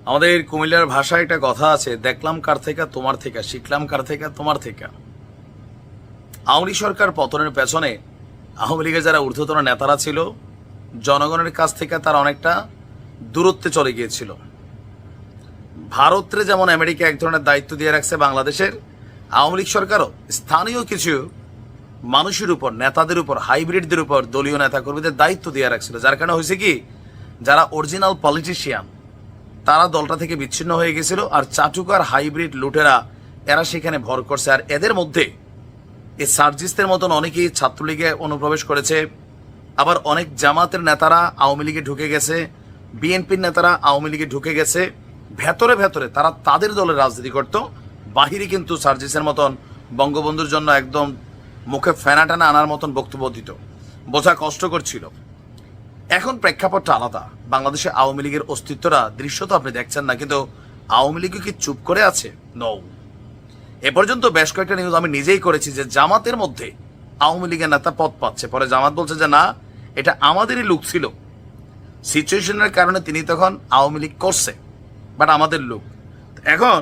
আমাদের কুমিল্লার ভাষায় একটা কথা আছে, দেখলাম কার থেকে তোমার থেকে, শিখলাম কার থেকে তোমার থেকে। আওয়ামী লীগ সরকার পতনের পেছনে আওয়ামী লীগের যারা ঊর্ধ্বতন নেতারা ছিল, জনগণের কাছ থেকে তারা অনেকটা দূরত্বে চলে গিয়েছিল। ভারতের যেমন আমেরিকা এক ধরনের দায়িত্ব দিয়ে রাখছে বাংলাদেশের, আওয়ামী লীগ সরকারও স্থানীয় কিছু মানুষের উপর, নেতাদের উপর, হাইব্রিডদের উপর, দলীয় নেতাকর্মীদের দায়িত্ব দিয়ে রাখছিল। যার কারণে হয়েছে কি, যারা অরিজিনাল পলিটিশিয়ান তারা দলটা থেকে বিচ্ছিন্ন হয়ে গেছিল, আর চাটুকার হাইব্রিড লুটেরা এরা সেখানে ভর করছে। আর এদের মধ্যে এই সার্জিসদের মতন অনেকেই ছাত্রলীগে অনুপ্রবেশ করেছে, আবার অনেক জামাতের নেতারা আওয়ামী লীগে ঢুকে গেছে, বিএনপির নেতারা আওয়ামী লীগে ঢুকে গেছে। ভেতরে ভেতরে তারা তাদের দলের রাজনীতি করত, বাহিরে কিন্তু সার্জিসের মতন বঙ্গবন্ধুর জন্য একদম মুখে ফেনা টানা আনার মতন বক্তব্য দিত। বোঝা কষ্টকর ছিল। এখন প্রেক্ষাপটটা আলাদা। বাংলাদেশে আওয়ামী লীগের অস্তিত্বটা, দৃশ্য তো আপনি দেখছেন না, কিন্তু আওয়ামী লীগ কি চুপ করে আছে? নও। এ পর্যন্ত বেশ কয়েকটা নিউজ আমি নিজেই করেছি যে জামাতের মধ্যে আওয়ামী লীগের নেতা পদ পাচ্ছে, পরে জামাত বলছে যে না, এটা আমাদেরই লোক ছিল, সিচুয়েশনের কারণে তিনি তখন আওয়ামী লীগ করছে, বাট আমাদের লোক। এখন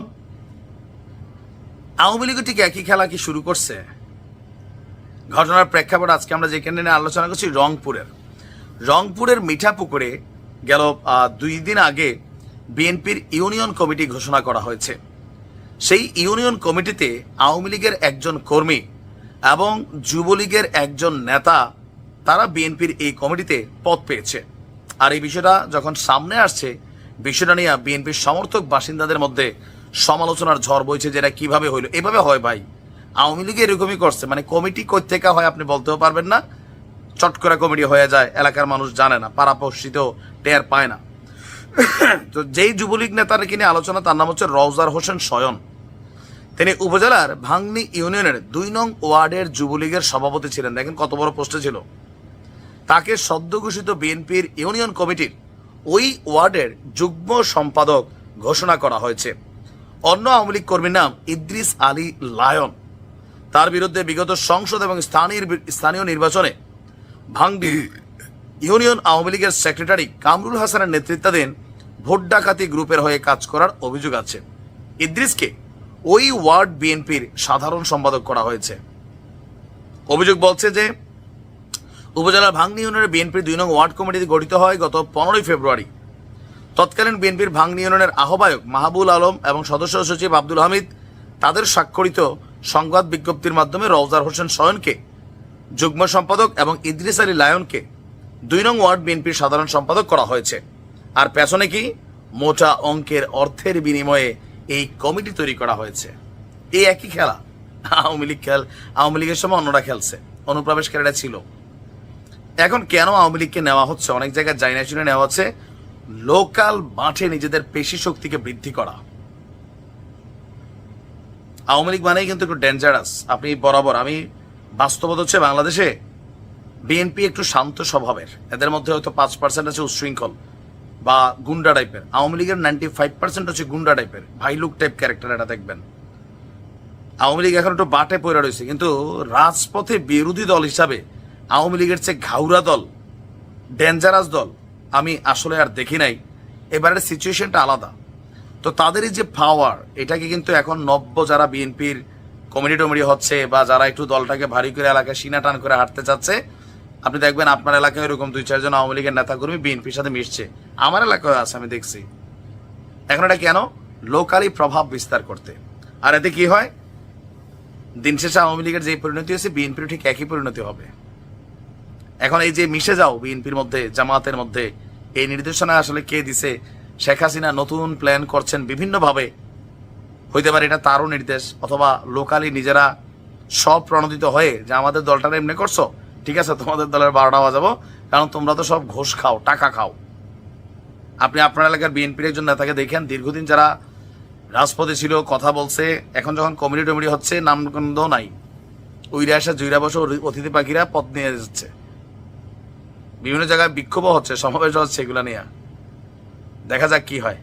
আওয়ামী লীগও ঠিক একই খেলা কি শুরু করছে। ঘটনার প্রেক্ষাপট আজকে আমরা যেখানে নিয়ে আলোচনা করছি, রংপুরের মিঠাপুকুরে গেল 2 দিন আগে বিএনপির ইউনিয়ন কমিটি ঘোষণা করা হয়েছে। সেই ইউনিয়ন কমিটিতে আওয়ামী লীগের একজন কর্মী এবং যুবলীগের একজন নেতা, তারা বিএনপির এই কমিটিতে পদ পেয়েছে। আর এই বিষয়টা যখন সামনে আসছে, বিষয়টা নিয়ে বিএনপির সমর্থক বাসিন্দাদের মধ্যে সমালোচনার ঝড় বইছে, যেটা কিভাবে হইলো। এভাবে হয় ভাই, আওয়ামী লীগ এরকমই করছে, মানে কমিটি কই থেকে হয় আপনি বলতেও পারবেন না, চট করে কমিটি হয়ে যায়, এলাকার মানুষ জানে না, পাড়াপড়শিতেও টের পায় না। তো যেই যুবলীগ নেতার কিনে আলোচনা, তার নাম হচ্ছে রওজার হোসেন শয়ন। তিনি উপজেলার ভাংনি ইউনিয়নের 2 নং ওয়ার্ডের যুবলীগের সভাপতি ছিলেন। দেখেন কত বড় পোস্টে ছিল। তাকে সদ্য ঘোষিত বিএনপির ইউনিয়ন কমিটির ওই ওয়ার্ডের যুগ্ম সম্পাদক ঘোষণা করা হয়েছে। অন্য আওয়ামী লীগ কর্মীর নাম ইদ্রিস আলী লায়ন। তার বিরুদ্ধে বিগত সংসদ এবং স্থানীয় নির্বাচনে ভাংনি ইউনিয়ন আওয়ামী লীগের সেক্রেটারি কামরুল হাসানের নেতৃত্বাধীন ভোট ডাকাতি গ্রুপের হয়ে কাজ করার অভিযোগ আছে। ইদ্রিসকে ওই ওয়ার্ড বিএনপির সাধারণ সম্পাদক করা হয়েছে। অভিযোগ বলছে যে উপজেলার ভাংনি ইউনিয়নের বিএনপির 2 নং ওয়ার্ড কমিটি গঠিত হয় গত 15ই ফেব্রুয়ারি। তৎকালীন বিএনপির ভাংনি ইউনিয়নের আহ্বায়ক মাহবুল আলম এবং সদস্য সচিব আব্দুল হামিদ তাদের স্বাক্ষরিত সংবাদ বিজ্ঞপ্তির মাধ্যমে রওজার হোসেন শয়নকে যুগ্ম সম্পাদক এবং ইদ্রিস আলী লায়নকে 2 নং ওয়ার্ড বিএনপির সাধারণ সম্পাদক করা হয়েছে। আর পেছনে কি, মোটা অঙ্কের অর্থের বিনিময়ে এই কমিটি তৈরি করা হয়েছে। এই একই খেলা আওয়ামী লীগের সময় অন্যরা খেলছে, অনুপ্রবেশকারীরা ছিল। এখন কেন আওয়ামী লীগকে নেওয়া হচ্ছে, অনেক জায়গায় যাই না শুনে নেওয়া হচ্ছে লোকাল মাঠে নিজেদের পেশি শক্তিকে বৃদ্ধি করা। আওয়ামী লীগ মানেই কিন্তু একটু ডেঞ্জারাস। আপনি বরাবর, আমি বাস্তবতা হচ্ছে বাংলাদেশে বিএনপি একটু শান্ত স্বভাবের, এদের মধ্যে হয়তো 5% আছে উচ্ছৃঙ্খল বা গুন্ডা টাইপের। আওয়ামী লীগের 95% হচ্ছে গুন্ডা টাইপের, ভাইলুক টাইপ ক্যারেক্টার। এটা দেখবেন আওয়ামী লীগ এখন একটু বাটে পড়ে রয়েছে, কিন্তু রাজপথে বিরোধী দল হিসাবে আওয়ামী লীগের চেয়ে ঘাউরা দল, ডেঞ্জারাস দল আমি আসলে আর দেখি নাই। এবারের সিচুয়েশনটা আলাদা। তো তাদেরই যে পাওয়ার, এটাকে কিন্তু এখন নব্য যারা বিএনপির কমিটি টমিটি হচ্ছে বা যারা একটু দলটাকে ভারী করে এলাকায় সিনা টান করে হাঁটতে চাচ্ছে, আপনি দেখবেন আপনার এলাকায় এরকম 2-4 জন আওয়ামী লীগের নেতাকর্মী বিএনপির সাথে মিশছে। আমার এলাকায় আছে, আমি দেখছি। এখন এটা কেন? লোকালি প্রভাব বিস্তার করতে। আর এতে কি হয়, দিন শেষে আওয়ামী লীগের যে পরিণতি হয়েছে বিএনপির ঠিক একই পরিণতি হবে। এখন এই যে মিশে যাও বিএনপির মধ্যে, জামাতের মধ্যে, এই নির্দেশনা আসলে কে দিছে? শেখ হাসিনা নতুন প্ল্যান করছেন বিভিন্নভাবে। হইতে পারে এটা তারও নির্দেশ, অথবা লোকালি নিজেরা সব প্রণোদিত হয়ে যে আমাদের দলটা এমনি করছো, ঠিক আছে তোমাদের দলের 12টা বাজাবো, কারণ তোমরা তো সব ঘোষ খাও, টাকা খাও। আপনি আপনার এলাকার বিএনপির একজন নেতাকে দেখেন, দীর্ঘদিন যারা রাজপথে ছিল, কথা বলছে, এখন যখন কমিটি টমিটি হচ্ছে নামগন্ধ নাই, উইরে আসা জুইরা বসে অতিথি পাখিরা পথ নিয়ে যাচ্ছে, বিভিন্ন জায়গায় বিক্ষোভও হচ্ছে, সমাবেশ হচ্ছে, এগুলা নিয়ে দেখা যাক কি হয়।